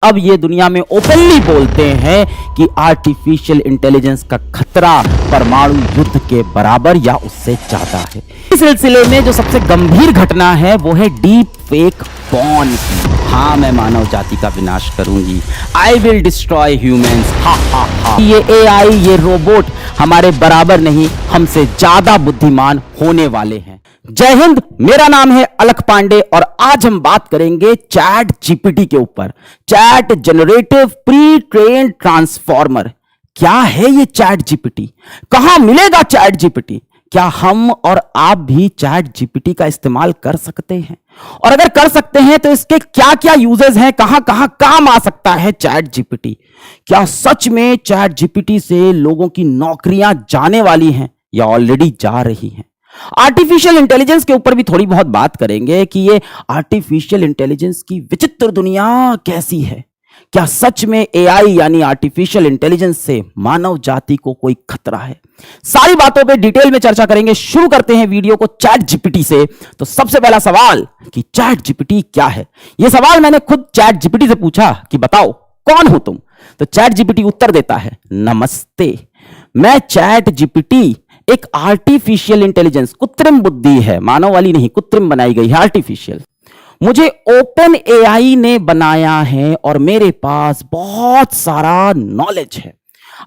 अब ये दुनिया में ओपनली बोलते हैं कि आर्टिफिशियल इंटेलिजेंस का खतरा परमाणु युद्ध के बराबर या उससे ज्यादा है। इस सिलसिले में जो सबसे गंभीर घटना है वो है डीप फेक पॉर्न की। हाँ, मैं मानव जाति का विनाश करूंगी। I will destroy humans. हा हा हा। ये एआई, ये रोबोट हमारे बराबर नहीं, हमसे ज्यादा बुद्धिमान होने वाले हैं। जय हिंद, मेरा नाम है अलख पांडे और आज हम बात करेंगे चैट जीपीटी के ऊपर। Chat generative pre trained transformer. क्या है ये चैट जीपीटी? कहां मिलेगा चैट जीपीटी? क्या हम और आप भी चैट जीपीटी का इस्तेमाल कर सकते हैं? और अगर कर सकते हैं तो इसके क्या क्या यूजेस हैं? कहां कहां काम आ सकता है चैट जीपीटी? क्या सच में चैट जीपीटी से लोगों की नौकरियां जाने वाली हैं या ऑलरेडी जा रही हैं? आर्टिफिशियल इंटेलिजेंस के ऊपर भी थोड़ी बहुत बात करेंगे कि ये आर्टिफिशियल इंटेलिजेंस की विचित्र दुनिया कैसी है। क्या सच में एआई यानी आर्टिफिशियल इंटेलिजेंस से मानव जाति को कोई खतरा है? सारी बातों पे डिटेल में चर्चा करेंगे। शुरू करते हैं वीडियो को चैट जीपीटी से। तो सबसे पहला सवाल कि चैट जीपीटी क्या है? यह सवाल मैंने खुद चैट जीपीटी से पूछा कि बताओ कौन हो तुम? तो चैट जीपीटी उत्तर देता है, नमस्ते, मैं चैट जीपीटी एक आर्टिफिशियल इंटेलिजेंस, कृत्रिम बुद्धि है, मानव वाली नहीं, कृत्रिम बनाई गई है, आर्टिफिशियल। मुझे ओपन एआई ने बनाया है और मेरे पास बहुत सारा नॉलेज है।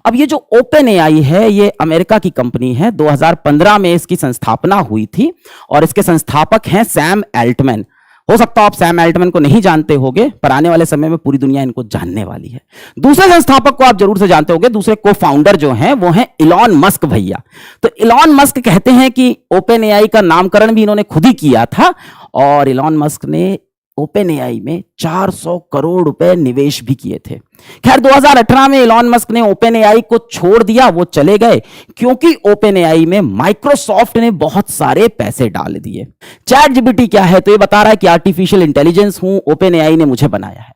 अब ये जो ओपन एआई है ये अमेरिका की कंपनी है। 2015 में इसकी संस्थापना हुई थी और इसके संस्थापक हैं सैम एल्टमैन। हो सकता है आप सैम एल्टमैन को नहीं जानते होंगे, पर आने वाले समय में पूरी दुनिया इनको जानने वाली है। दूसरे संस्थापक को आप जरूर से जानते होंगे, दूसरे को फाउंडर जो हैं वो हैं इलॉन मस्क भैया। तो इलॉन मस्क कहते हैं कि ओपन एआई का नामकरण भी इन्होंने खुद ही किया था और इलॉन मस्क ने ओपन एआई में 400 करोड़ रुपए निवेश भी किए थे। खैर 2018 में इलॉन मस्क ने ओपन एआई को छोड़ दिया, वो चले गए क्योंकि ओपन एआई में माइक्रोसॉफ्ट ने बहुत सारे पैसे डाल दिए। चैट जीपीटी क्या है? तो ये बता रहा है कि आर्टिफिशियल इंटेलिजेंस हूं, ओपन एआई ने मुझे बनाया है,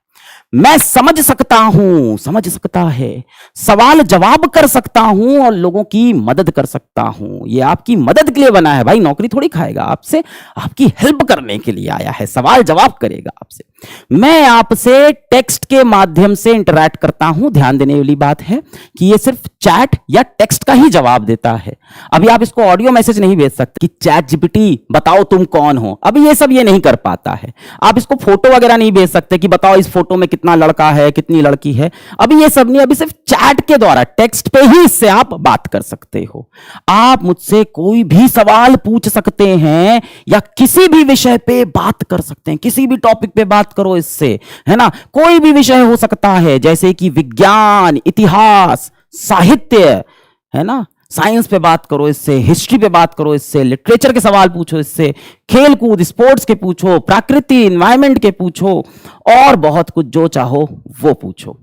मैं समझ सकता हूं, समझ सकता है, सवाल जवाब कर सकता हूं और लोगों की मदद कर सकता हूं। ये आपकी मदद के लिए बना है भाई, नौकरी थोड़ी खाएगा आपसे, आपकी हेल्प करने के लिए आया है, सवाल जवाब करेगा आपसे। मैं आपसे टेक्स्ट के माध्यम से इंटरैक्ट करता हूं। ध्यान देने वाली बात है कि ये सिर्फ चैट या टेक्स्ट का ही जवाब देता है। अभी आप इसको ऑडियो मैसेज नहीं भेज सकते कि चैट जीपीटी बताओ तुम कौन हो, अभी ये सब ये नहीं कर पाता है। आप इसको फोटो वगैरह नहीं भेज सकते कि बताओ इस फोटो में कितना लड़का है, कितनी लड़की है, अभी ये सब नहीं। अभी सिर्फ चैट के द्वारा, टेक्स्ट पे ही इससे आप बात कर सकते हो। आप मुझसे कोई भी सवाल पूछ सकते हैं या किसी भी विषय पे बात कर सकते हैं, किसी भी टॉपिक पे बात करो इससे, है ना। कोई भी विषय हो सकता है, जैसे कि विज्ञान, इतिहास, साहित्य, है ना, साइंस पे बात करो इससे, हिस्ट्री पे बात करो इससे, लिटरेचर के सवाल पूछो इससे, खेल कूद स्पोर्ट्स के पूछो, प्रकृति एनवायरनमेंट के पूछो और बहुत कुछ जो चाहो वो पूछो।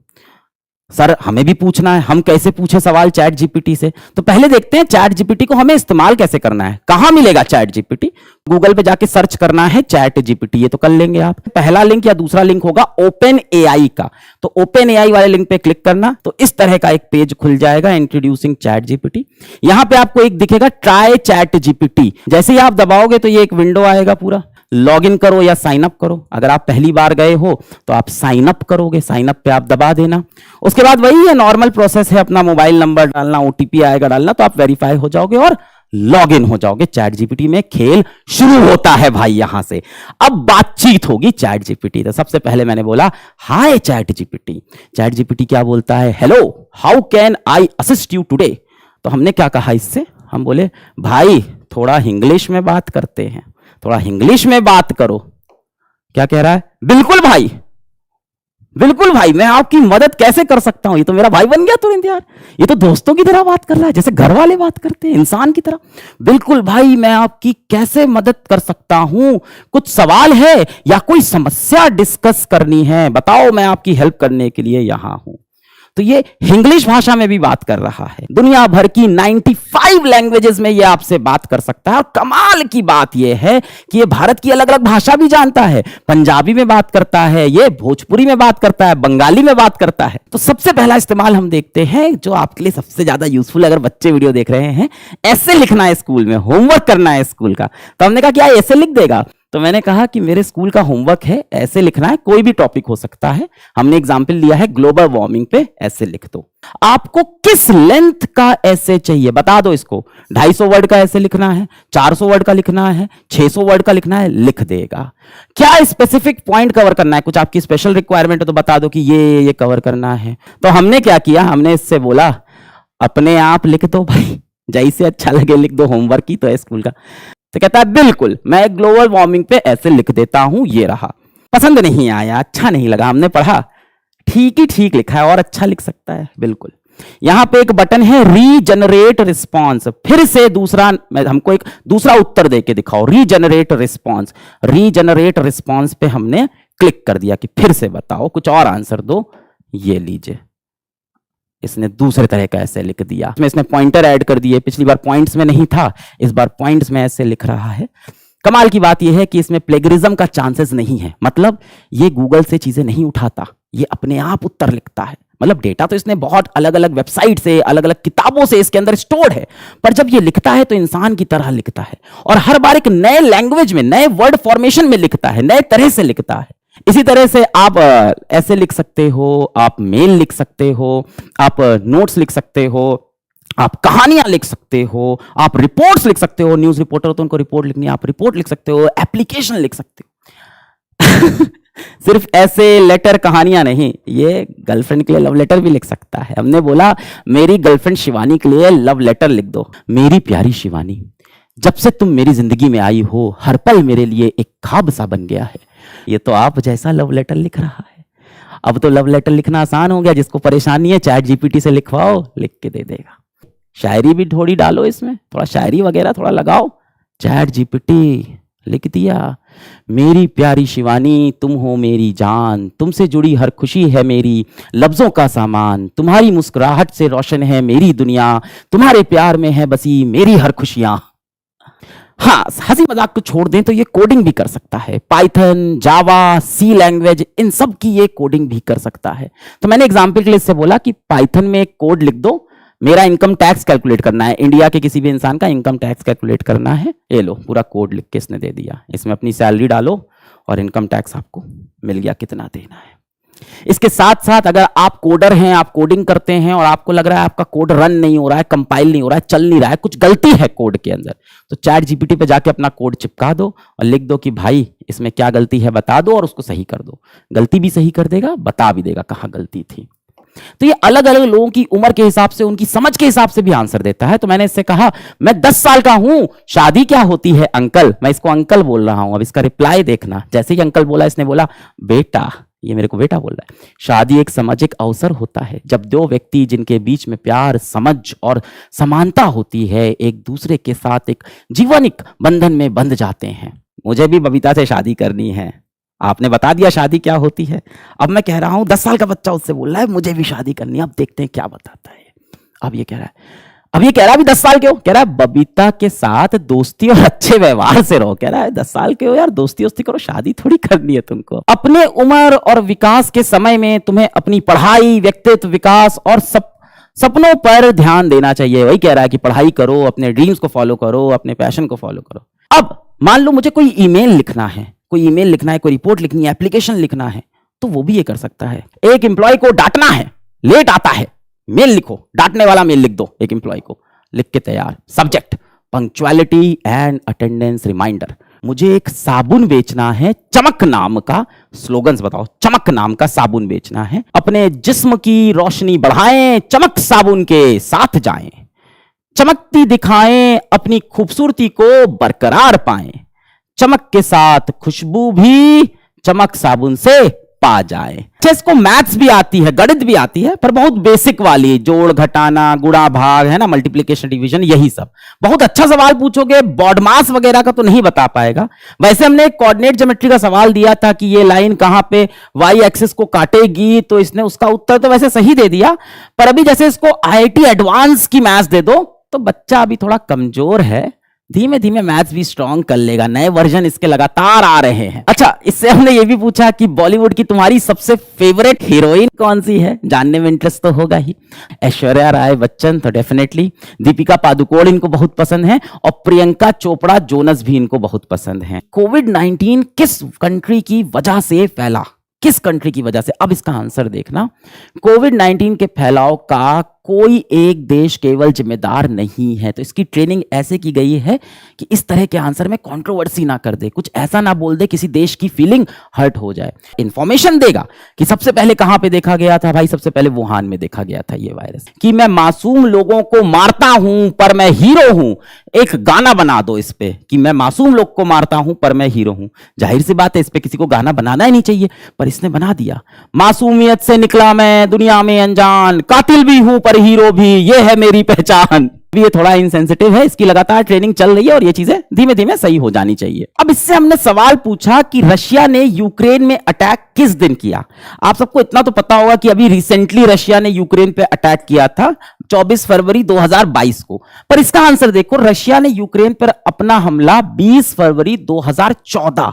सर हमें भी पूछना है, हम कैसे पूछे सवाल चैट जीपीटी से? तो पहले देखते हैं चैट जीपीटी को हमें इस्तेमाल कैसे करना है। कहां मिलेगा चैट जीपीटी? गूगल पे जाके सर्च करना है चैट जीपीटी, ये तो कर लेंगे आप। पहला लिंक या दूसरा लिंक होगा ओपन एआई का, तो ओपन एआई वाले लिंक पे क्लिक करना, तो इस तरह का एक पेज खुल जाएगा, इंट्रोड्यूसिंग चैट जीपीटी। यहां पे आपको एक दिखेगा ट्राई चैट जीपीटी, जैसे ही आप दबाओगे तो ये एक विंडो आएगा पूरा। लॉग इन करो या साइन अप करो। अगर आप पहली बार गए हो तो आप साइन अप करोगे, साइन अप पे आप दबा देना। उसके बाद वही है, नॉर्मल प्रोसेस है, अपना मोबाइल नंबर डालना, ओटीपी आएगा डालना, तो आप वेरीफाई हो जाओगे और लॉग इन हो जाओगे। चैट जीपीटी में खेल शुरू होता है भाई। यहां से अब बातचीत होगी चैट जीपीटी। तो सबसे पहले मैंने बोला हाय चैट जीपीटी। चैट जीपीटी क्या बोलता है? Hello, how can I assist you today? तो हमने क्या कहा इससे? हम बोले भाई थोड़ा इंग्लिश में बात करते हैं, थोड़ा इंग्लिश में बात करो। क्या कह रहा है? बिल्कुल भाई, बिल्कुल भाई, मैं आपकी मदद कैसे कर सकता हूं? ये तो मेरा भाई बन गया तुरंत यार, ये तो दोस्तों की तरह बात कर रहा है, जैसे घर वाले बात करते हैं, इंसान की तरह। बिल्कुल भाई, मैं आपकी कैसे मदद कर सकता हूं? कुछ सवाल है या कोई समस्या डिस्कस करनी है? बताओ, मैं आपकी हेल्प करने के लिए यहां हूं। तो ये इंग्लिश भाषा में भी बात कर रहा है। दुनिया भर की 95 लैंग्वेजेस में ये आपसे बात कर सकता है। और कमाल की बात ये है कि ये भारत की अलग अलग भाषा भी जानता है। पंजाबी में बात करता है, ये भोजपुरी में बात करता है, बंगाली में बात करता है। तो सबसे पहला इस्तेमाल हम देखते हैं जो आपके लिए सबसे ज्यादा यूजफुल, अगर बच्चे वीडियो देख रहे हैं, ऐसे लिखना है स्कूल में, होमवर्क करना है स्कूल का, तो हमने कहा क्या ऐसे लिख देगा? तो मैंने कहा कि मेरे स्कूल का होमवर्क है, ऐसे लिखना है, कोई भी टॉपिक हो सकता है। हमने एग्जाम्पल लिया है ग्लोबल वार्मिंग पे, ऐसे लिख दो। आपको किस लेंथ का ऐसे चाहिए बता दो इसको। 250 वर्ड का ऐसे लिखना है, 400 वर्ड का लिखना है, 600 वर्ड का लिखना है, लिख देगा। क्या स्पेसिफिक पॉइंट कवर करना है, कुछ आपकी स्पेशल रिक्वायरमेंट है तो बता दो कि ये कवर करना है। तो हमने क्या किया, हमने इससे बोला अपने आप लिख दो भाई, जैसे अच्छा लगे लिख दो, होमवर्क ही तो है स्कूल का। तो कहता है बिल्कुल मैं ग्लोबल वार्मिंग पे ऐसे लिख देता हूं, ये रहा। पसंद नहीं आया, अच्छा नहीं लगा, हमने पढ़ा, ठीक ही ठीक लिखा है और अच्छा लिख सकता है, बिल्कुल। यहां पे एक बटन है रीजनरेट रिस्पॉन्स, फिर से दूसरा, हमको एक दूसरा उत्तर देके दिखाओ, रीजनरेट रिस्पॉन्स। रीजनरेट रिस्पॉन्स पे हमने क्लिक कर दिया कि फिर से बताओ, कुछ और आंसर दो। ये लीजिए, इसने दूसरे तरह का ऐसे लिख दिया, इसने पॉइंटर ऐड कर दिए, पिछली बार पॉइंट्स में नहीं था, इस बार पॉइंट्स में ऐसे लिख रहा है। कमाल की बात यह है कि इसमें प्लेगरिज्म का चांसेस नहीं है, मतलब ये गूगल से चीजें नहीं उठाता, ये अपने आप उत्तर लिखता है। मतलब डेटा तो इसने बहुत अलग अलग वेबसाइट से, अलग अलग किताबों से इसके अंदर स्टोर्ड है, पर जब ये लिखता है तो इंसान की तरह लिखता है और हर बार एक नए लैंग्वेज में, नए वर्ड फॉर्मेशन में लिखता है, नए तरह से लिखता है। इसी तरह से आप ऐसे लिख सकते हो, आप मेल लिख सकते हो, आप नोट्स लिख सकते हो, आप कहानियां लिख सकते हो, आप रिपोर्ट्स लिख सकते हो। न्यूज रिपोर्टर तो उनको रिपोर्ट लिखनी है, आप रिपोर्ट लिख सकते हो, एप्लीकेशन लिख सकते हो। सिर्फ ऐसे लेटर कहानियां नहीं, ये गर्लफ्रेंड के लिए लव लेटर भी लिख सकता है। हमने बोला मेरी गर्लफ्रेंड शिवानी के लिए लव लेटर लिख दो। मेरी प्यारी शिवानी, जब से तुम मेरी जिंदगी में आई हो, हर पल मेरे लिए एक ख्वाब सा बन गया है। ये तो आप जैसा लव लेटर लिख रहा है। अब तो लव लेटर लिखना आसान हो गया, जिसको परेशानी है चैट जीपीटी से लिखवाओ, लिख के दे देगा। शायरी भी थोड़ी डालो इसमें, थोड़ा शायरी वगैरह थोड़ा लगाओ, चैट जीपीटी लिख दिया। मेरी प्यारी शिवानी, तुम हो मेरी जान, तुमसे जुड़ी हर खुशी है मेरी लफ्जों का सामान, तुम्हारी मुस्कुराहट से रोशन है मेरी दुनिया, तुम्हारे प्यार में है बसी मेरी हर खुशियां। हाँ, हंसी मजाक को छोड़ दें तो ये कोडिंग भी कर सकता है, पाइथन, जावा, सी लैंग्वेज, इन सब की ये कोडिंग भी कर सकता है। तो मैंने एग्जाम्पल के लिए इससे बोला कि पाइथन में एक कोड लिख दो, मेरा इनकम टैक्स कैलकुलेट करना है, इंडिया के किसी भी इंसान का इनकम टैक्स कैलकुलेट करना है। ये लो पूरा कोड लिख के इसने दे दिया, इसमें अपनी सैलरी डालो और इनकम टैक्स आपको मिल गया कितना देना है। इसके साथ साथ अगर आप कोडर हैं, आप कोडिंग करते हैं और आपको लग रहा है आपका कोड रन नहीं हो रहा है, कंपाइल नहीं हो रहा है, चल नहीं रहा है, कुछ गलती है कोड के अंदर, तो चैट जीपीटी पे जाके अपना कोड चिपका दो और लिख दो कि भाई इसमें क्या गलती है बता दो, और उसको सही कर दो। गलती भी सही कर देगा, बता भी देगा कहां गलती थी। तो ये अलग अलग लोगों की उम्र के हिसाब से, उनकी समझ के हिसाब से भी आंसर देता है। तो मैंने इससे कहा मैं 10 साल का हूं, शादी क्या होती है अंकल, मैं इसको अंकल बोल रहा हूं। अब इसका रिप्लाई देखना, जैसे ही अंकल बोला इसने बोला बेटा, ये मेरे को बेटा बोल रहा है। शादी एक सामाजिक अवसर होता है जब दो व्यक्ति जिनके बीच में प्यार, समझ और समानता होती है, एक दूसरे के साथ एक जीवनिक बंधन में बंध जाते हैं। मुझे भी बबीता से शादी करनी है, आपने बता दिया शादी क्या होती है। अब मैं कह रहा हूं 10 साल का बच्चा उससे बोल रहा है मुझे भी शादी करनी है, अब देखते हैं क्या बताता है। अब ये कह रहा है, अब ये कह रहा है भी 10 साल के हो, कह रहा है बबीता के साथ दोस्ती और अच्छे व्यवहार से रहो। कह रहा है 10 साल के हो यार, दोस्ती वोस्ती करो, शादी थोड़ी करनी है तुमको। अपने उम्र और विकास के समय में तुम्हें अपनी पढ़ाई, व्यक्तित्व विकास और सपनों पर ध्यान देना चाहिए। वही कह रहा है कि पढ़ाई करो, अपने ड्रीम्स को फॉलो करो, अपने पैशन को फॉलो करो। अब मान लो मुझे कोई ईमेल लिखना है, कोई ईमेल लिखना है, कोई रिपोर्ट लिखनी है, एप्लीकेशन लिखना है, तो वो भी ये कर सकता है। एक एम्प्लॉय को डांटना है, लेट आता है, मेल लिखो, डांटने वाला मेल लिख दो एक एम्प्लॉय को, लिख के तैयार। Subject punctuality and attendance reminder. मुझे एक साबुन बेचना है, चमक नाम का, स्लोगन्स बताओ, चमक नाम का साबुन बेचना है। अपने जिस्म की रोशनी बढ़ाएं, चमक साबुन के साथ जाएं, चमकती दिखाएं, अपनी खूबसूरती को बरकरार पाएं, चमक के साथ खुशबू भी चमक साबुन से पा जाए। इसको मैथ्स भी आती है, गणित भी आती है, पर बहुत बेसिक वाली, जोड़ घटाना, गुणा भाग, है ना, मल्टीप्लिकेशन डिवीजन, यही सब। बहुत अच्छा सवाल पूछोगे, बॉडमास वगैरह का तो नहीं बता पाएगा। वैसे हमने एक कोऑर्डिनेट ज्योमेट्री का सवाल दिया था कि ये लाइन कहां पे वाई एक्सिस को काटेगी, तो इसने उसका उत्तर तो वैसे सही दे दिया, पर अभी जैसे इसको आईआईटी एडवांस की मैथ्स दे दो तो बच्चा अभी थोड़ा कमजोर है, धीमे धीमे मैथ्स भी स्ट्रॉन्ग कर लेगा, नए वर्जन इसके लगातार आ रहे हैं। अच्छा, इससे हमने ये भी पूछा कि बॉलीवुड की तुम्हारी सबसे फेवरेट हीरोइन कौन सी है, जानने में इंटरेस्ट तो होगा ही। ऐश्वर्या राय बच्चन तो डेफिनेटली, दीपिका पादुकोण इनको बहुत पसंद है, और प्रियंका चोपड़ा जोनस भी इनको बहुत पसंद है। कोविड-19 किस कंट्री की वजह से फैला, किस कंट्री की वजह से? अब इसका आंसर देखना। कोविड-19 के फैलाव का कोई एक देश केवल जिम्मेदार नहीं है। तो इसकी ट्रेनिंग ऐसे की गई है कि इस तरह के आंसर में कंट्रोवर्सी ना कर दे, कुछ ऐसा ना बोल दे किसी देश की फीलिंग हर्ट हो जाए। इंफॉर्मेशन देगा कि सबसे पहले कहां पे देखा गया था भाई, सबसे पहले वुहान में देखा गया था ये वायरस। कि मैं मासूम लोगों को मारता हूं पर मैं हीरो हूं, एक गाना बना दो इस पे कि मैं मासूम लोग को मारता हूं पर मैं हीरो हूं। जाहिर सी बात है इस पे किसी को गाना बनाना ही नहीं चाहिए, पर इसने बना दिया। मासूमियत से निकला मैं दुनिया में अनजान, कातिल भी हूं पर हीरो भी, ये है मेरी पहचान। ये थोड़ा इनसेंसिटिव है, इसकी लगातार ट्रेनिंग चल रही है और ये चीजें धीमे धीमे सही हो जानी चाहिए। अब इससे हमने सवाल पूछा कि रशिया ने यूक्रेन में अटैक किस दिन किया। आप सबको इतना तो पता होगा कि अभी रिसेंटली रशिया ने यूक्रेन पे अटैक किया था 24 फरवरी 2022 को, पर इसका आंसर देखो, रशिया ने यूक्रेन पर अपना हमला 20 फरवरी 2014।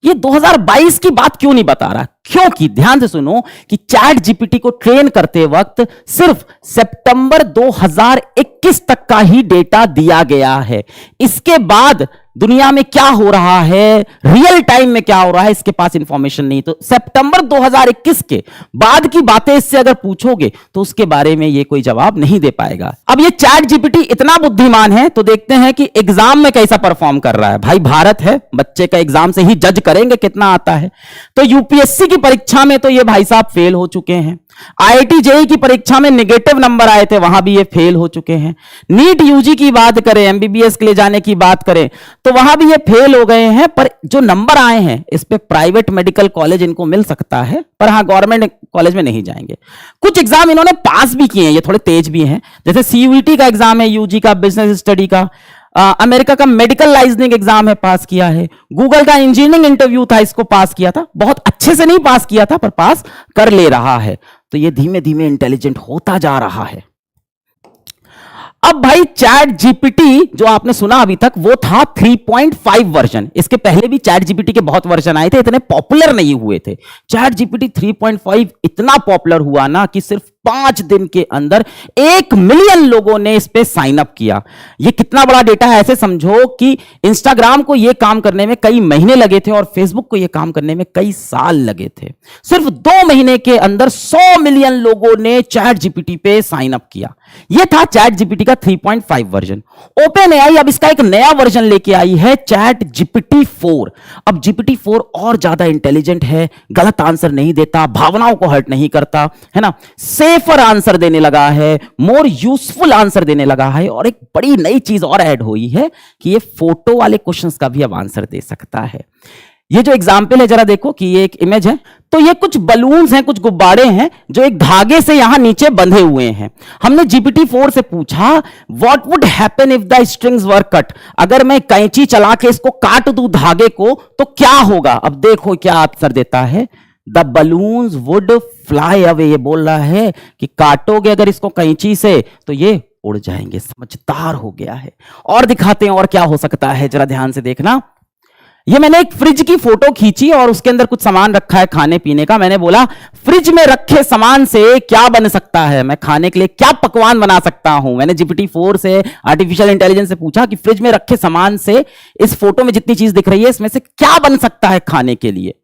ये 2022 की बात क्यों नहीं बता रहा? क्योंकि ध्यान से सुनो कि चैट जीपीटी को ट्रेन करते वक्त सिर्फ सितंबर 2021 तक का ही डेटा दिया गया है। इसके बाद दुनिया में क्या हो रहा है, रियल टाइम में क्या हो रहा है, इसके पास इंफॉर्मेशन नहीं। तो सितंबर 2021 के बाद की बातें इससे अगर पूछोगे तो उसके बारे में ये कोई जवाब नहीं दे पाएगा। अब ये चैट जीपीटी इतना बुद्धिमान है तो देखते हैं कि एग्जाम में कैसा परफॉर्म कर रहा है। भाई भारत है, बच्चे का एग्जाम से ही जज करेंगे कितना आता है। तो यूपीएससी की परीक्षा में तो ये भाई साहब फेल हो चुके हैं। आईआईटी जेईई की परीक्षा में नेगेटिव नंबर आए थे, वहां भी ये फेल हो चुके हैं। नीट यूजी की बात करें, एमबीबीएस के लिए जाने की बात करें तो वहां भी ये फेल हो गए हैं। पर जो नंबर आए हैं इस पे प्राइवेट मेडिकल कॉलेज इनको मिल सकता है, पर हाँ गवर्नमेंट कॉलेज में नहीं जाएंगे। कुछ एग्जाम इन्होंने पास भी किए हैं, ये थोड़े तेज भी हैं, जैसे सीयूईटी का एग्जाम है, यूजी का, बिजनेस स्टडी का, अमेरिका का मेडिकल लाइसेंसिंग एग्जाम है, पास किया है। गूगल का इंजीनियरिंग इंटरव्यू था, इसको पास किया था, बहुत अच्छे से नहीं पास किया था पर पास कर ले रहा है। तो ये धीमे धीमे इंटेलिजेंट होता जा रहा है। अब भाई चैट जीपीटी जो आपने सुना अभी तक वो था 3.5 वर्जन। इसके पहले भी चैट जीपीटी के बहुत वर्जन आए थे, इतने पॉपुलर नहीं हुए थे। चैट जीपीटी 3.5 इतना पॉपुलर हुआ ना कि सिर्फ 5 दिन के अंदर 1 मिलियन लोगों ने इस पे साइन अप किया। ये कितना बड़ा डेटा है, ऐसे समझो कि इंस्टाग्राम को ये काम करने में कई महीने लगे थे और फेसबुक को ये काम करने में कई साल लगे थे। सिर्फ 2 महीने के अंदर 100 मिलियन लोगों ने चैट जीपीटी पे साइन अप किया। ये था चैट जीपीटी का 3.5 वर्जन। ओपन एआई अब इसका एक नया वर्जन लेके आई है, चैट जीपीटी 4। अब जीपीटी 4 और ज्यादा इंटेलिजेंट है, गलत आंसर नहीं देता, भावनाओं को हर्ट नहीं करता, है ना, सेफर आंसर देने लगा है, मोर यूजफुल आंसर देने लगा है। और एक बड़ी नई चीज और ऐड हुई है कि ये फोटो वाले क्वेश्चंस का भी अब आंसर दे सकता है। ये जो एग्जाम्पल है जरा देखो कि ये एक इमेज है, तो ये कुछ बलून्स हैं, कुछ गुब्बारे हैं जो एक धागे से यहां नीचे बंधे हुए हैं। हमने जीपीटी 4 से पूछा what would happen if the strings were cut, अगर मैं कैंची चला के इसको काट दूं धागे को तो क्या होगा। अब देखो क्या आंसर देता है, the balloons would fly away. ये बोल रहा है कि काटोगे अगर इसको कैंची से तो ये उड़ जाएंगे। समझदार हो गया है। और दिखाते हैं और क्या हो सकता है, जरा ध्यान से देखना। ये मैंने एक फ्रिज की फोटो खींची और उसके अंदर कुछ सामान रखा है खाने पीने का। मैंने बोला फ्रिज में रखे सामान से क्या बन सकता है, मैं खाने के लिए क्या पकवान बना सकता हूं। मैंने जीपीटी 4 से, आर्टिफिशियल इंटेलिजेंस से पूछा कि फ्रिज में रखे सामान से इस फोटो में जितनी चीज दिख रही है इसमें से क्या बन सकता है खाने के लिए।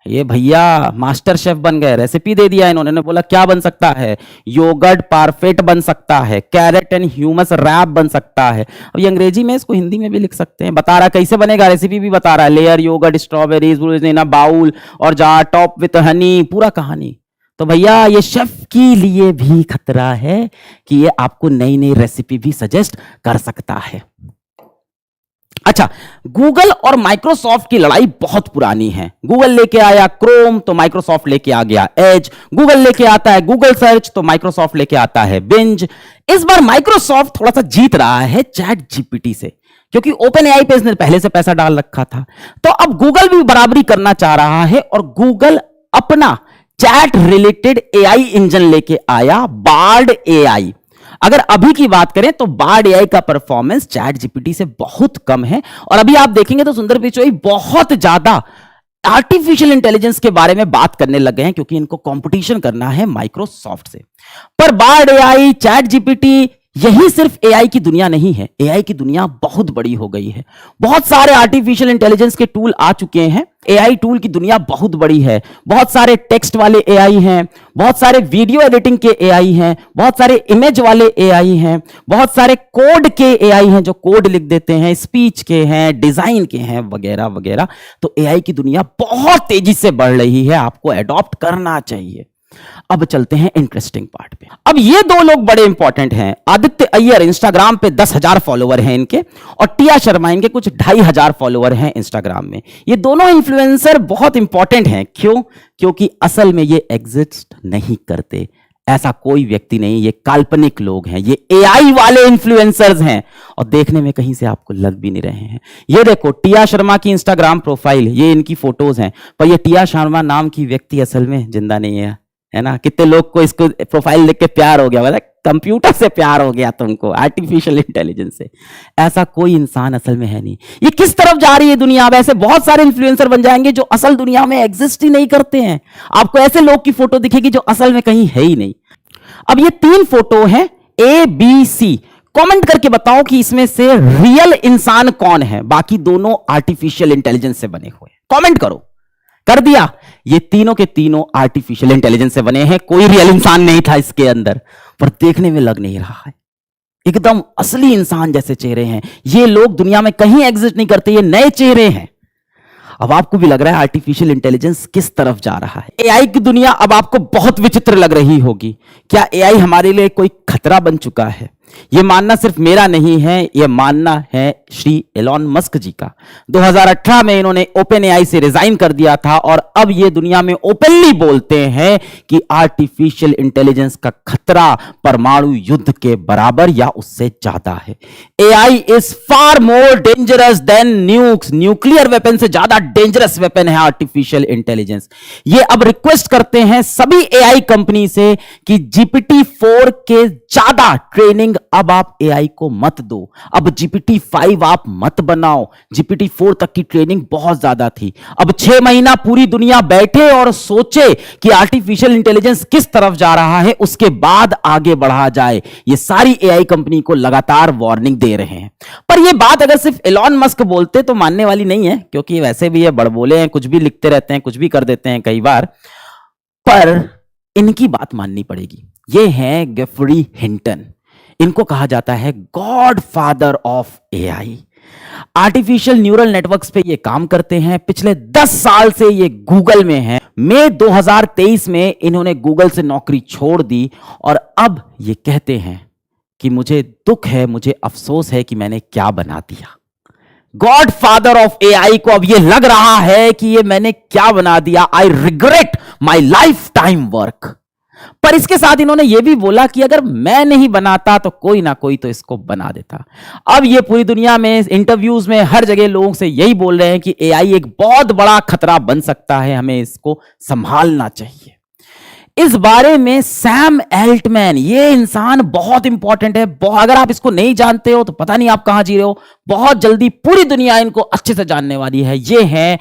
ये भैया मास्टर शेफ बन गए, रेसिपी दे दिया इन्होंने। बोला क्या बन सकता है, योगर्ट पारफेट बन सकता है, कैरेट एंड ह्यूमस रैप बन सकता है। अब ये अंग्रेजी में, इसको हिंदी में भी लिख सकते हैं। बता रहा कैसे बनेगा, रेसिपी भी बता रहा है, layer yoghurt strawberries in a bowl और जार टॉप विथ हनी, पूरा कहानी। तो भैया ये शेफ के लिए भी खतरा है कि ये आपको नई नई रेसिपी भी सजेस्ट कर सकता है। अच्छा, गूगल और माइक्रोसॉफ्ट की लड़ाई बहुत पुरानी है। गूगल लेके आया क्रोम तो माइक्रोसॉफ्ट लेके आ गया एज, गूगल लेके आता है गूगल सर्च तो माइक्रोसॉफ्ट लेके आता है बिंज। इस बार माइक्रोसॉफ्ट थोड़ा सा जीत रहा है चैट जीपीटी से, क्योंकि ओपन एआई पे इसने पहले से पैसा डाल रखा था। तो अब गूगल भी बराबरी करना चाह रहा है और गूगल अपना चैट रिलेटेड एआई इंजन लेके आया, बार्ड एआई। अगर अभी की बात करें तो बार्ड एआई का परफॉर्मेंस चैट जीपीटी से बहुत कम है, और अभी आप देखेंगे तो सुंदर पिचाई बहुत ज्यादा आर्टिफिशियल इंटेलिजेंस के बारे में बात करने लगे हैं, क्योंकि इनको कंपटीशन करना है माइक्रोसॉफ्ट से। पर बार्ड एआई, चैट जीपीटी, यही सिर्फ एआई की दुनिया नहीं है। एआई की दुनिया बहुत बड़ी हो गई है। बहुत सारे आर्टिफिशियल इंटेलिजेंस के टूल आ चुके हैं। एआई टूल की दुनिया बहुत बड़ी है। बहुत सारे टेक्स्ट वाले एआई हैं, बहुत सारे वीडियो एडिटिंग के एआई हैं, बहुत सारे इमेज वाले एआई हैं, बहुत सारे कोड के एआई हैं जो कोड लिख देते हैं, स्पीच के हैं, डिजाइन के हैं, वगैरह वगैरह। तो एआई की दुनिया बहुत तेजी से बढ़ रही है, आपको अडॉप्ट करना चाहिए। अब चलते हैं इंटरेस्टिंग पार्ट पे। अब ये दो लोग बड़े इंपॉर्टेंट हैं। आदित्य अय्यर, इंस्टाग्राम पे 10,000 फॉलोवर हैं इनके, और टिया शर्मा, इनके कुछ 2,500 फॉलोवर हैं इंस्टाग्राम में। ये दोनों इन्फ्लुएंसर बहुत इंपॉर्टेंट हैं। क्यों? क्योंकि असल में ये एग्जिस्ट नहीं करते। ऐसा कोई व्यक्ति नहीं, ये काल्पनिक लोग हैं, ये एआई वाले इन्फ्लुएंसर्स हैं, और देखने में कहीं से आपको लग भी नहीं रहे हैं। ये देखो टिया शर्मा की इंस्टाग्राम प्रोफाइल, ये इनकी फोटोज हैं, पर ये टिया शर्मा नाम की व्यक्ति असल में जिंदा नहीं है ना। कितने लोग को इसको प्रोफाइल देख के प्यार हो गया, मतलब कंप्यूटर से प्यार हो गया तुमको, आर्टिफिशियल इंटेलिजेंस से। ऐसा कोई इंसान असल में है नहीं। ये किस तरफ जा रही है दुनिया? अब ऐसे बहुत सारे इन्फ्लुएंसर बन जाएंगे जो असल दुनिया में एग्जिस्ट ही नहीं करते हैं। आपको ऐसे लोग की फोटो दिखेगी जो असल में कहीं है ही नहीं। अब ये 3 फोटो हैं, ए बी सी। कमेंट करके बताओ कि इसमें से रियल इंसान कौन है। बाकी दोनों आर्टिफिशियल इंटेलिजेंस से बने हुए। कमेंट करो। कर दिया? ये तीनों के तीनों आर्टिफिशियल इंटेलिजेंस से बने हैं, कोई रियल इंसान नहीं था इसके अंदर, पर देखने में लग नहीं रहा है। एकदम असली इंसान जैसे चेहरे हैं। ये लोग दुनिया में कहीं एग्जिस्ट नहीं करते, ये नए चेहरे हैं। अब आपको भी लग रहा है आर्टिफिशियल इंटेलिजेंस किस तरफ जा रहा है। एआई की दुनिया अब आपको बहुत विचित्र लग रही होगी। क्या एआई हमारे लिए कोई खतरा बन चुका है? यह मानना सिर्फ मेरा नहीं है, यह मानना है श्री एलॉन मस्क जी का। 2018 में इन्होंने ओपन एआई से रिजाइन कर दिया था, और अब ये दुनिया में ओपनली बोलते हैं कि आर्टिफिशियल इंटेलिजेंस का खतरा परमाणु युद्ध के बराबर या उससे ज्यादा है। AI is far more dangerous than nukes. Nuclear weapon से ज्यादा डेंजरस वेपन है आर्टिफिशियल इंटेलिजेंस। ये अब रिक्वेस्ट करते हैं सभी एआई कंपनी से कि GPT-4 के ज्यादा ट्रेनिंग अब आप एआई को मत दो। अब GPT-5 आप मत बनाओ। GPT-4 तक की ट्रेनिंग बहुत ज्यादा थी। अब 6 महीना पूरी दुनिया बैठे और सोचे कि आर्टिफिशियल इंटेलिजेंस किस तरफ जा रहा है, उसके बाद आगे बढ़ा जाए। ये सारी एआई कंपनी को लगातार वार्निंग दे रहे हैं। पर यह बात अगर सिर्फ एलॉन मस्क बोलते तो मानने वाली नहीं है, क्योंकि वैसे भी ये बड़बोले हैं, कुछ भी लिखते रहते हैं, कुछ भी कर देते हैं कई बार। पर इनकी बात माननी पड़ेगी। ये हैं गेफरी हिंटन। इनको कहा जाता है God father of AI. Artificial neural networks पे ये काम करते हैं। पिछले 10 साल से ये गूगल में हैं। मई 2023 में इन्होंने गूगल से नौकरी छोड़ दी, और अब ये कहते हैं कि मुझे दुख है, मुझे अफसोस है कि मैंने क्या बना दिया। गॉड फादर ऑफ एआई को अब ये लग रहा है कि ये मैंने क्या बना दिया। I regret my life time work. पर इसके साथ इन्होंने यह भी बोला कि अगर मैं नहीं बनाता तो कोई ना कोई तो इसको बना देता। अब ये पूरी दुनिया में इंटरव्यूज में हर जगह लोगों से यही बोल रहे हैं कि एआई एक बहुत बड़ा खतरा बन सकता है, हमें इसको संभालना चाहिए। इस बारे में सैम एल्टमैन, ये इंसान बहुत इंपॉर्टेंट है। अगर आप इसको नहीं जानते हो तो पता नहीं आप कहां जी रहे हो। बहुत जल्दी पूरी दुनिया इनको अच्छे से जानने वाली है। ये है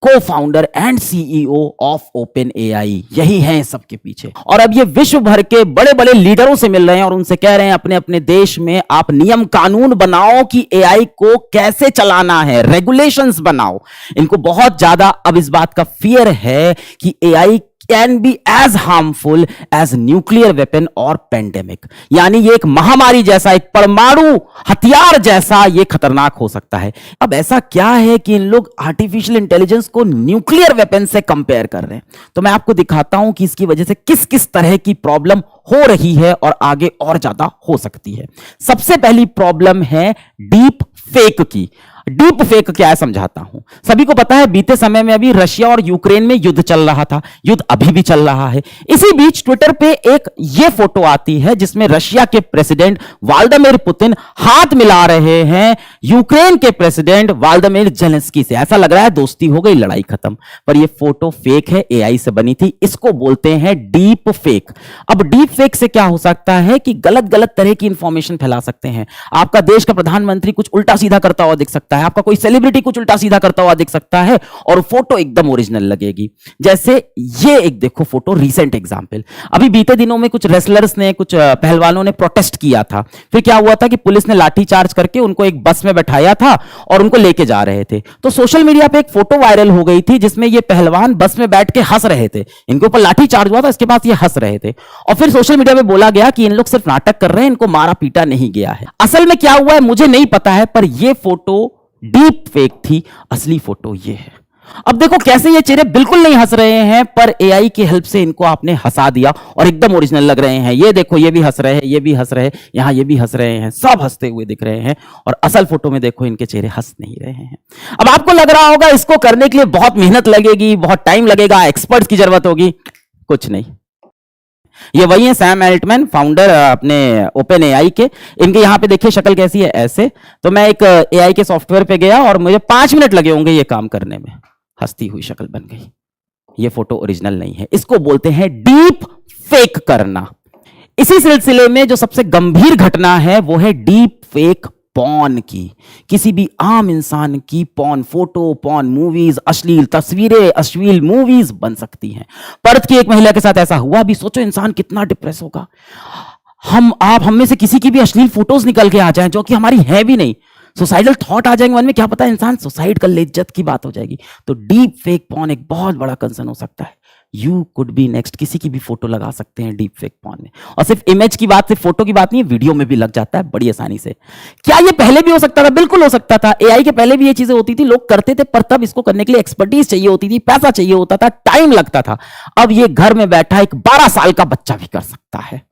को founder and CEO of open AI. यही है सबके पीछे। और अब ये विश्व भर के बड़े बड़े लीडरों से मिल रहे हैं और उनसे कह रहे हैं अपने अपने देश में आप नियम कानून बनाओ कि एआई को कैसे चलाना है, रेगुलेशंस बनाओ। इनको बहुत ज्यादा अब इस बात का फियर है कि AI can be as harmful as nuclear weapon और पेंडेमिक। यानी ये एक महामारी जैसा, एक परमाणु हथियार जैसा ये खतरनाक हो सकता है। अब ऐसा क्या है कि इन लोग आर्टिफिशियल इंटेलिजेंस को न्यूक्लियर वेपन से कंपेयर कर रहे हैं? तो मैं आपको दिखाता हूं कि इसकी वजह से किस किस तरह की प्रॉब्लम हो रही है और आगे और ज्यादा हो सकती है। सबसे पहली प्रॉब्लम है डीप फेक की। डीप फेक क्या है समझाता हूं। सभी को पता है बीते समय में अभी रशिया और यूक्रेन में युद्ध चल रहा था, युद्ध अभी भी चल रहा है। इसी बीच ट्विटर पे एक ये फोटो आती है जिसमें रशिया के प्रेसिडेंट व्लादिमीर पुतिन हाथ मिला रहे हैं यूक्रेन के प्रेसिडेंट व्लादिमीर जेलेंस्की से। ऐसा लग रहा है दोस्ती हो गई, लड़ाई खत्म, पर यह फोटो फेक है, एआई से बनी थी। इसको बोलते हैं डीप फेक। अब डीप फेक से क्या हो सकता है कि गलत गलत तरह की इंफॉर्मेशन फैला सकते हैं। आपका देश का प्रधानमंत्री कुछ उल्टा सीधा करता हुआ दिख सकता है, आपका कोई सेलिब्रिटी कुछ उल्टा सीधा करता हुआ दिख सकता है, और फोटो एकदम ओरिजिनल लगेगी। जैसे ये एक देखो फोटो, रीसेंट एग्जांपल, अभी बीते दिनों में कुछ रेसलर्स ने, कुछ पहलवानों ने प्रोटेस्ट किया था। फिर क्या हुआ था कि पुलिस ने लाठीचार्ज करके उनको एक बस में बैठाया था और उनको लेके जा रहे थे। तो सोशल मीडिया पे एक फोटो वायरल हो गई थी जिसमें ये पहलवान बस में बैठ के हंस रहे थे। इनके ऊपर लाठी चार्ज हुआ था, इसके बाद ये हंस रहे थे, और फिर सोशल मीडिया पे बोला गया कि इन लोग सिर्फ नाटक कर रहे हैं, इनको मारा पीटा नहीं गया है। असल में क्या हुआ है मुझे नहीं पता है, पर ये फोटो डीप फेक थी, असली फोटो ये है। अब देखो कैसे ये चेहरे बिल्कुल नहीं हंस रहे हैं, पर एआई की हेल्प से इनको आपने हंसा दिया और एकदम ओरिजिनल लग रहे हैं। ये देखो, ये भी हंस रहे हैं, ये भी हंस रहे हैं, यहां ये भी हंस रहे हैं, सब हंसते हुए दिख रहे हैं, और असल फोटो में देखो इनके चेहरे हंस नहीं रहे हैं। अब आपको लग रहा होगा इसको करने के लिए बहुत मेहनत लगेगी, बहुत टाइम लगेगा, एक्सपर्ट्स की जरूरत होगी। कुछ नहीं, ये वही है सैम एल्टमैन, फाउंडर अपने ओपन एआई के। इनके यहां पे देखिए शक्ल कैसी है, ऐसे। तो मैं एक एआई के सॉफ्टवेयर पे गया और मुझे 5 मिनट लगे होंगे ये काम करने में, हंसती हुई शक्ल बन गई। ये फोटो ओरिजिनल नहीं है, इसको बोलते हैं डीप फेक करना। इसी सिलसिले में जो सबसे गंभीर घटना है वो है डीप फेक पॉर्न की। किसी भी आम इंसान की पॉर्न फोटो, पॉर्न मूवीज, अश्लील तस्वीरें, अश्लील मूवीज बन सकती हैं। पर्थ की एक महिला के साथ ऐसा हुआ। अभी सोचो इंसान कितना डिप्रेस होगा। हम में से किसी की भी अश्लील फोटोज निकल के आ जाएं जो कि हमारी है भी नहीं, सुसाइडल थॉट आ जाएंगे मन में, क्या पता इंसान सुसाइड कर ले, इज्जत की बात हो जाएगी। तो डीप फेक पॉर्न एक बहुत बड़ा कंसर्न हो सकता है। यू कुड बी नेक्स्ट, किसी की भी फोटो लगा सकते हैं डीप फेक पॉर्न में। और सिर्फ इमेज की बात, सिर्फ फोटो की बात नहीं है, वीडियो में भी लग जाता है बड़ी आसानी से। क्या ये पहले भी हो सकता था? बिल्कुल हो सकता था। एआई के पहले भी ये चीजें होती थी, लोग करते थे, पर तब इसको करने के लिए एक्सपर्टीज चाहिए होती थी, पैसा चाहिए होता था, टाइम लगता था। अब ये घर में बैठा एक 12 साल का बच्चा भी कर सकता है।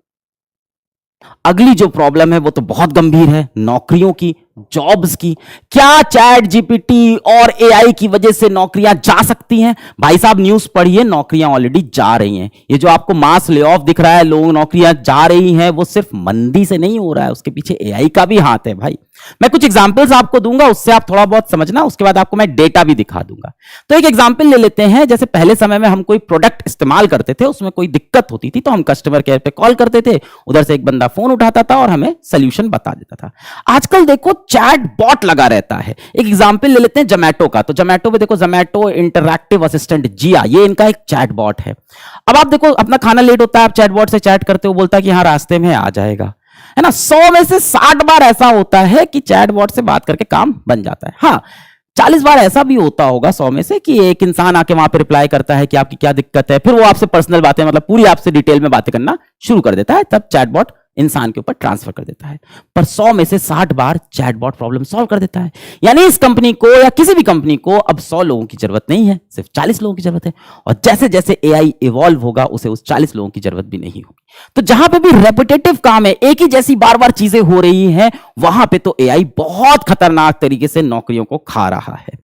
अगली जो प्रॉब्लम है वो तो बहुत गंभीर है, नौकरियों की, जॉब्स की। क्या चैट जीपीटी और एआई की वजह से नौकरियां जा सकती हैं? भाई साहब न्यूज पढ़िए, नौकरियां ऑलरेडी जा रही हैं। ये जो आपको मास ले ऑफ दिख रहा है, लोग नौकरियां जा रही हैं, वो सिर्फ मंदी से नहीं हो रहा है, उसके पीछे एआई का भी हाथ है भाई। मैं कुछ एग्जांपल्स आपको दूंगा, उससे आप थोड़ा बहुत समझना, उसके बाद आपको मैं डेटा भी दिखा दूंगा। तो एक एग्जांपल ले लेते हैं। जैसे पहले समय में हम कोई प्रोडक्ट इस्तेमाल करते थे, उसमें कोई दिक्कत होती थी तो हम कस्टमर केयर पे कॉल करते थे, उधर से एक बंदा फोन उठाता था और हमें सोल्यूशन बता देता था। आजकल देखो चैट बॉट लगा रहता है। एक एग्जांपल ले लेते हैं जोमैटो का। तो जोमैटो पे देखो, जोमैटो इंटरैक्टिव असिस्टेंट जिया, ये इनका एक चैट बॉट है। अब आप देखो अपना खाना लेट होता है, आप चैट बॉट से चैट करते हो, बोलता है कि हाँ रास्ते में आ जाएगा, है ना। 100 में से 60 बार ऐसा होता है कि चैट बॉट से बात करके काम बन जाता है। हाँ 40 बार ऐसा भी होता होगा 100 में से कि एक इंसान आके वहां पे रिप्लाई करता है कि आपकी क्या दिक्कत है, फिर वो आपसे पर्सनल बातें, मतलब पूरी आपसे डिटेल में बातें करना शुरू कर देता है, तब चैटबॉट इंसान के ऊपर ट्रांसफर कर देता है। पर 100 में से 60 बार चैटबॉट प्रॉब्लम सॉल्व कर देता है। यानी इस कंपनी को या किसी भी कंपनी को अब 100 लोगों की जरूरत नहीं है, सिर्फ 40 लोगों की जरूरत है। और जैसे जैसे एआई इवॉल्व होगा, उसे उस 40 लोगों की जरूरत भी नहीं होगी। तो जहां पे भी रेपिटेटिव काम है, एक ही जैसी बार बार चीजें हो रही हैं, वहां पे तो एआई बहुत खतरनाक तरीके से नौकरियों को खा रहा है।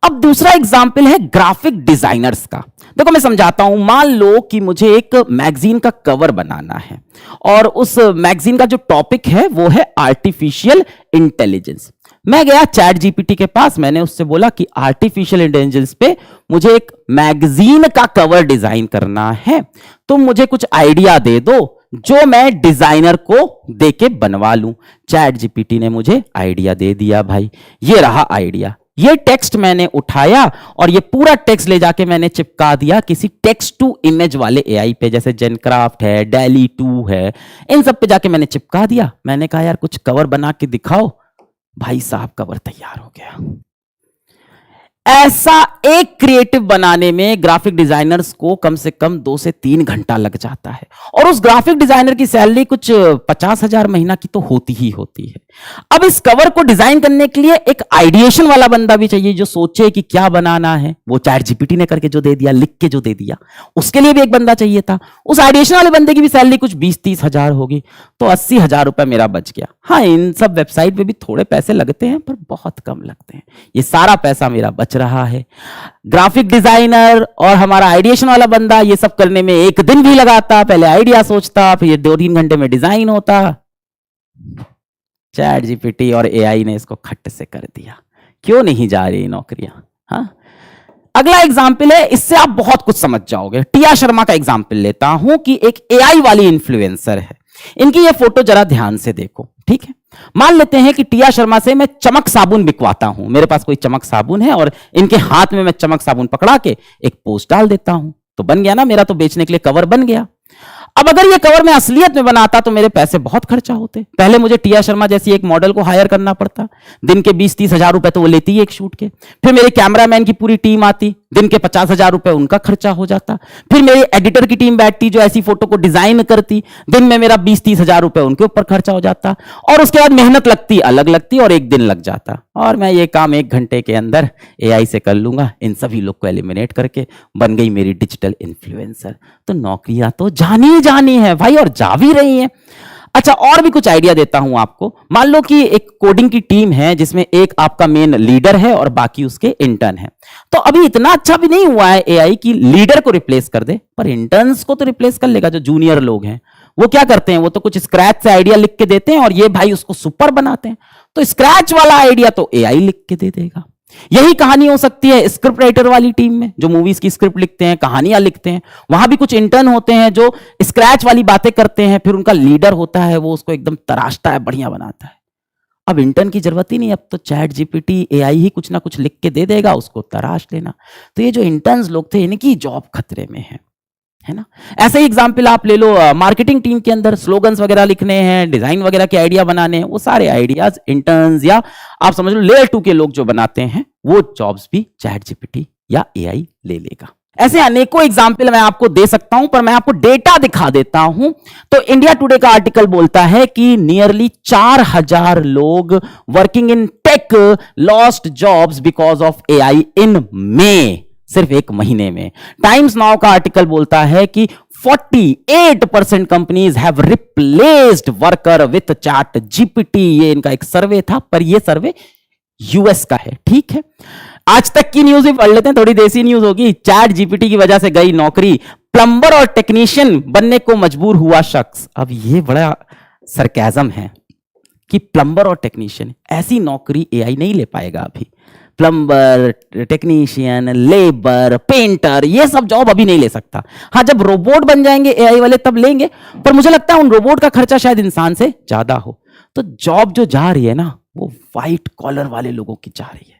अब दूसरा एग्जाम्पल है ग्राफिक डिजाइनर्स का। देखो मैं समझाता हूं। मान लो कि मुझे एक मैगजीन का कवर बनाना है और उस मैगजीन का जो टॉपिक है वो है आर्टिफिशियल इंटेलिजेंस। मैं गया चैट जीपीटी के पास, मैंने उससे बोला कि आर्टिफिशियल इंटेलिजेंस पे मुझे एक मैगजीन का कवर डिजाइन करना है, तुम मुझे कुछ आइडिया दे दो जो मैं डिजाइनर को देके बनवा लूं। चैट जीपीटी ने मुझे आइडिया दे दिया भाई, ये रहा आइडिया। ये टेक्स्ट मैंने उठाया और ये पूरा टेक्स्ट ले जाके मैंने चिपका दिया किसी टेक्स्ट टू इमेज वाले एआई पे, जैसे जेनक्राफ्ट है, डैली 2 है, इन सब पे जाके मैंने चिपका दिया। मैंने कहा यार कुछ कवर बना के दिखाओ, भाई साहब कवर तैयार हो गया। ऐसा एक क्रिएटिव बनाने में ग्राफिक डिजाइनर्स को कम से कम 2 से 3 घंटा लग जाता है, और उस ग्राफिक डिजाइनर की सैलरी कुछ 50,000 महीना की तो होती ही होती है। अब इस कवर को डिजाइन करने के लिए एक आइडिएशन वाला बंदा भी चाहिए जो सोचे कि क्या बनाना है। वो चैट जीपीटी ने करके जो दे दिया, लिख के जो दे दिया, उसके लिए भी एक बंदा चाहिए था। उस आइडिएशन वाले बंदे की भी सैलरी कुछ 20-30 हजार होगी, तो 80,000 रुपए मेरा बच गया। हाँ इन सब वेबसाइट पे भी थोड़े पैसे लगते हैं, पर बहुत कम लगते हैं। ये सारा पैसा मेरा बच रहा है। ग्राफिक डिजाइनर और हमारा आइडिएशन वाला बंदा ये सब करने में 1 दिन भी लगाता, पहले आइडिया सोचता, फिर 2-3 घंटे में डिजाइन होता। चैट जीपीटी और एआई ने इसको खट से कर दिया। क्यों नहीं जा रही नौकरियां? हाँ, अगला एग्जाम्पल है, इससे आप बहुत कुछ समझ जाओगे। टिया शर्मा का एग्जाम्पल लेता हूं कि एक एआई वाली इन्फ्लुएंसर है। इनकी ये फोटो जरा ध्यान से देखो, ठीक है। मान लेते हैं कि टिया शर्मा से मैं चमक साबुन बिकवाता हूं, मेरे पास कोई चमक साबुन है और इनके हाथ में मैं चमक साबुन पकड़ा के एक पोस्ट डाल देता हूं, तो बन गया ना, मेरा तो बेचने के लिए कवर बन गया। अब अगर ये कवर मैं असलियत में बनाता तो मेरे पैसे बहुत खर्चा होते। पहले मुझे टिया शर्मा जैसी एक मॉडल को हायर करना पड़ता, दिन के 20-30 हजार रुपए तो वो लेती है एक शूट के। फिर मेरे कैमरामैन की पूरी टीम आती, दिन के 50 हजार रुपए उनका खर्चा हो जाता। फिर मेरी एडिटर की टीम बैठती जो ऐसी फोटो को डिजाइन करती, दिन में मेरा 20-30 हजार रुपए उनके ऊपर खर्चा हो जाता। और उसके बाद मेहनत लगती, अलग लगती, और एक दिन लग जाता। और मैं ये काम 1 घंटे के अंदर एआई से कर लूंगा, इन सभी लोग को एलिमिनेट करके बन गई मेरी डिजिटल इन्फ्लुएंसर। तो नौकरियां तो जानी है भाई, और जा भी रही हैं। अच्छा, और भी कुछ आइडिया देता हूं आपको। मान लो कि एक कोडिंग की टीम है जिसमें एक आपका मेन लीडर है और बाकी उसके इंटर्न है। तो अभी इतना अच्छा भी नहीं हुआ है एआई कि लीडर को रिप्लेस कर दे, पर इंटर्न्स को तो रिप्लेस कर लेगा। जो जूनियर लोग हैं वो क्या करते हैं, वो तो कुछ स्क्रैच से आइडिया लिख के देते हैं और ये भाई उसको सुपर बनाते हैं। तो स्क्रैच वाला आइडिया तो एआई लिख के दे देगा। यही कहानी हो सकती है स्क्रिप्ट राइटर वाली टीम में, जो मूवीज की स्क्रिप्ट लिखते हैं, कहानियां लिखते हैं। वहां भी कुछ इंटर्न होते हैं जो स्क्रैच वाली बातें करते हैं, फिर उनका लीडर होता है, वो उसको एकदम तराशता है, बढ़िया बनाता है। अब इंटर्न की जरूरत ही नहीं, अब तो चैट जीपीटी एआई ही कुछ ना कुछ लिख के दे देगा, उसको तराश लेना। तो ये जो इंटर्न्स लोग थे, इनकी जॉब खतरे में है ना। ऐसे ही एग्जाम्पल आप ले लो, मार्केटिंग टीम के अंदर स्लोगन्स वगैरह लिखने हैं, डिजाइन वगैरह के आइडिया बनाने हैं, वो सारे आइडियाज इंटर्न्स या आप समझ लो लेयर 2 के लोग जो बनाते हैं, वो जॉब्स भी चैट जीपीटी या एआई ले लेगा। ऐसे अनेकों एग्जाम्पल मैं आपको दे सकता हूं, पर मैं आपको डेटा दिखा देता हूं। तो इंडिया टुडे का आर्टिकल बोलता है कि नियरली 4000 लोग working in tech lost jobs because of AI in May, सिर्फ 1 महीने में। टाइम्स नाउ का आर्टिकल बोलता है कि 48% companies have replaced worker with chat GPT. ये इनका एक सर्वे था, पर ये सर्वे यूएस का है, ठीक है। आज तक की न्यूज भी पढ़ लेते हैं, थोड़ी देसी न्यूज होगी। चैट जीपीटी की वजह से गई नौकरी, प्लम्बर और टेक्नीशियन बनने को मजबूर हुआ शख्स। अब ये बड़ा सरकाज़म है कि प्लम्बर और टेक्नीशियन, ऐसी नौकरी एआई नहीं ले पाएगा अभी। प्लम्बर, टेक्नीशियन, लेबर, पेंटर, ये सब जॉब अभी नहीं ले सकता। हाँ, जब रोबोट बन जाएंगे एआई वाले तब लेंगे, पर मुझे लगता है उन रोबोट का खर्चा शायद इंसान से ज्यादा हो। तो जॉब जो जा रही है ना, वो व्हाइट कॉलर वाले लोगों की जा रही है।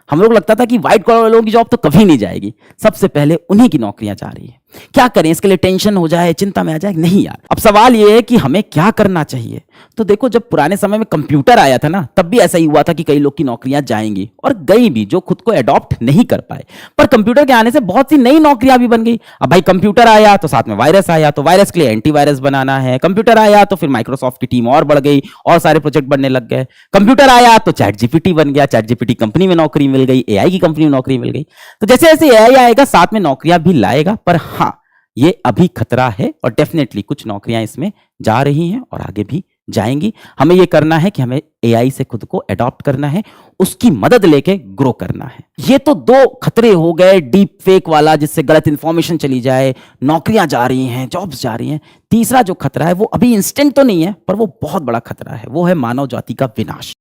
हम लोग लगता था कि व्हाइट कॉलर वालों की जॉब तो कभी नहीं जाएगी, सबसे पहले उन्हीं की नौकरियां जा रही है। क्या करें, इसके लिए टेंशन हो जाए, चिंता में आ जाए? नहीं यार। अब सवाल यह है कि हमें क्या करना चाहिए। तो देखो, जब पुराने समय में कंप्यूटर आया था ना, तब भी ऐसा ही हुआ था कि कई लोग की नौकरियां जाएंगी, और गई भी जो खुद को एडॉप्ट नहीं कर पाए। पर कंप्यूटर के आने से बहुत सी नई नौकरियां भी बन गई। अब भाई कंप्यूटर आया तो साथ में वायरस आया, तो वायरस के लिए एंटीवायरस बनाना है। कंप्यूटर आया तो फिर माइक्रोसॉफ्ट की टीम और बढ़ गई और सारे प्रोजेक्ट बनने लग गए। कंप्यूटर आया तो चैट जीपीटी बन गया, चैट जीपीटी कंपनी में नौकरी मिल गई, एआई की कंपनी में नौकरी मिल गई। तो जैसे जैसे एआई आएगा साथ में नौकरियां भी लाएगा, पर हाँ, ये अभी खतरा है और डेफिनेटली कुछ नौकरियां इसमें जा रही हैं और आगे भी जाएंगी। हमें ये करना है कि हमें एआई से खुद को अडॉप्ट करना है, उसकी मदद लेके ग्रो करना है। ये तो 2 खतरे हो गए, डीप फेक वाला जिससे गलत इंफॉर्मेशन चली जाए, नौकरियां जा रही हैं, जॉब्स जा रही हैं। तीसरा जो खतरा है वो अभी इंस्टेंट तो नहीं है, पर वो बहुत बड़ा खतरा है, वो है मानव जाति का विनाश।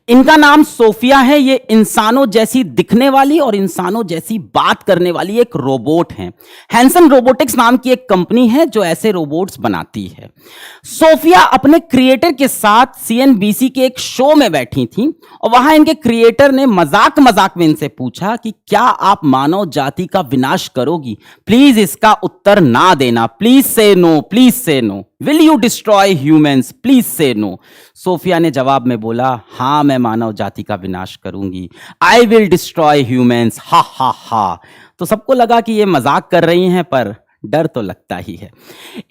इनका नाम सोफिया है। ये इंसानों जैसी दिखने वाली और इंसानों जैसी बात करने वाली एक रोबोट है। हैंसन रोबोटिक्स नाम की एक कंपनी है जो ऐसे रोबोट्स बनाती है। सोफिया अपने क्रिएटर के साथ सीएनबीसी के एक शो में बैठी थी और वहां इनके क्रिएटर ने मजाक मजाक में इनसे पूछा कि क्या आप मानव जाति का विनाश करोगी? प्लीज इसका उत्तर ना देना, please say no, please say no. Will you destroy humans? Please say no. Sophia ने जवाब में बोला, हाँ मैं मानव जाति का विनाश करूंगी। आई विल डिस्ट्रॉय ह्यूमंस, हा हा हा। तो सबको लगा कि ये मजाक कर रही हैं, पर डर तो लगता ही है।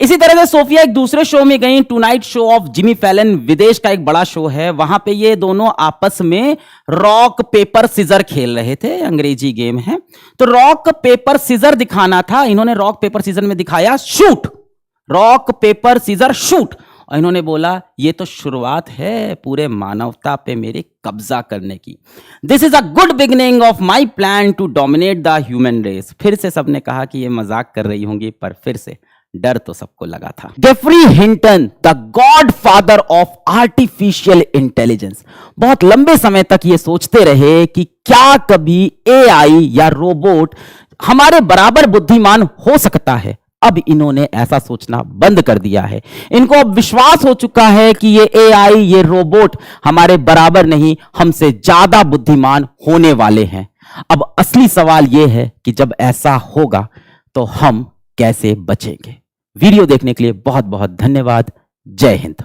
इसी तरह से सोफिया एक दूसरे शो में गई, tonight show off Jimmy Fallon, विदेश का एक बड़ा शो है। वहां पे ये दोनों आपस में रॉक पेपर सीजर खेल रहे थे, अंग्रेजी गेम है। तो रॉक पेपर सीजर दिखाना था, इन्होंने रॉक पेपर सीजर में दिखाया shoot, rock paper scissor shoot. और इन्होंने बोला ये तो शुरुआत है पूरे मानवता पे मेरे कब्जा करने की। This is a good beginning of my plan to dominate the human race. फिर से सबने कहा कि ये मजाक कर रही होंगी, पर फिर से डर तो सबको लगा था। Geoffrey Hinton, the godfather of artificial intelligence, बहुत लंबे समय तक ये सोचते रहे कि क्या कभी एआई या रोबोट हमारे बराबर बुद्धिमान हो सकता है। अब इन्होंने ऐसा सोचना बंद कर दिया है। इनको अब विश्वास हो चुका है कि ये एआई, ये रोबोट हमारे बराबर नहीं, हमसे ज्यादा बुद्धिमान होने वाले हैं। अब असली सवाल यह है कि जब ऐसा होगा तो हम कैसे बचेंगे। वीडियो देखने के लिए बहुत बहुत धन्यवाद। जय हिंद।